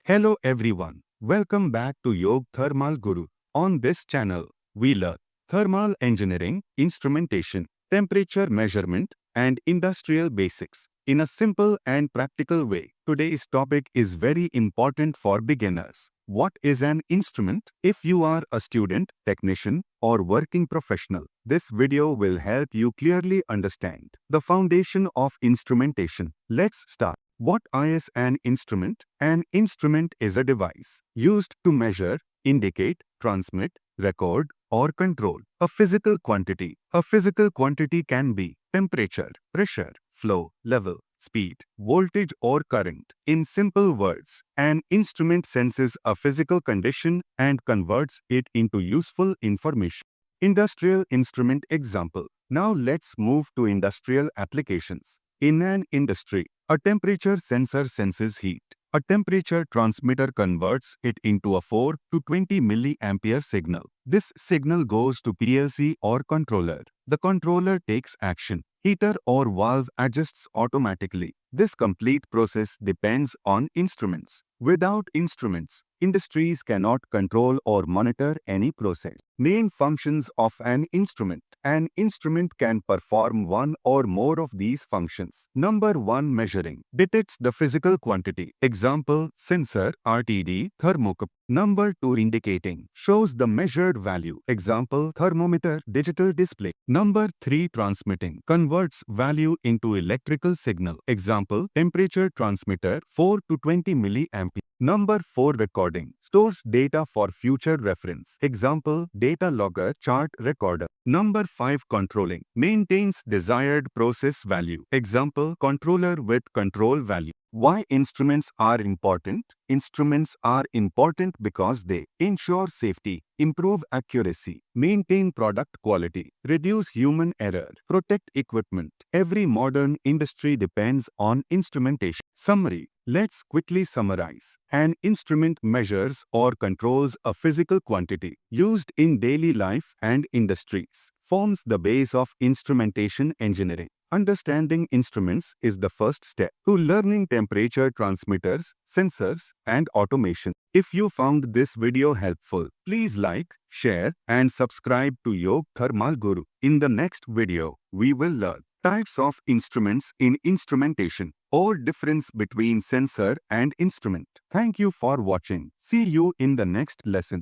Hello everyone, welcome back to Yog Thermal Guru. On this channel, we learn thermal engineering, instrumentation, temperature measurement, and industrial basics in a simple and practical way. Today's topic is very important for beginners. What is an instrument? If you are a student, technician, or working professional, this video will help you clearly understand the foundation of instrumentation. Let's start. What is an instrument? An instrument is a device used to measure, indicate, transmit, record, or control a physical quantity. A physical quantity can be temperature, pressure, flow, level, speed, voltage, or current. In simple words, an instrument senses a physical condition and converts it into useful information. Industrial instrument example. Now let's move to industrial applications. In an industry, a temperature sensor senses heat. A temperature transmitter converts it into a 4 to 20 milliampere signal. This signal goes to PLC or controller. The controller takes action. Heater or valve adjusts automatically. This complete process depends on instruments. Without instruments, industries cannot control or monitor any process. Main functions of an instrument. An instrument can perform one or more of these functions. Number 1. Measuring. Detects the physical quantity. Example, sensor, RTD, thermocouple. Number 2. Indicating. Shows the measured value. Example, thermometer, digital display. Number 3. Transmitting. Converts value into electrical signal. Example, temperature transmitter, 4 to 20 milliampere. Number 4. Recording. Stores data for future reference. Example, data logger, chart recorder. Number 5. Controlling. Maintains desired process value. Example, controller with control value. Why instruments are important? Instruments are important because they ensure safety, improve accuracy, maintain product quality, reduce human error, protect equipment. Every modern industry depends on instrumentation. Summary. Let's quickly summarize. An instrument measures or controls a physical quantity used in daily life and industries, forms the base of instrumentation engineering. Understanding instruments is the first step to learning temperature transmitters, sensors, and automation. If you found this video helpful, please like, share, and subscribe to Yog Thermal Guru. In the next video, we will learn types of instruments in instrumentation or difference between sensor and instrument. Thank you for watching. See you in the next lesson.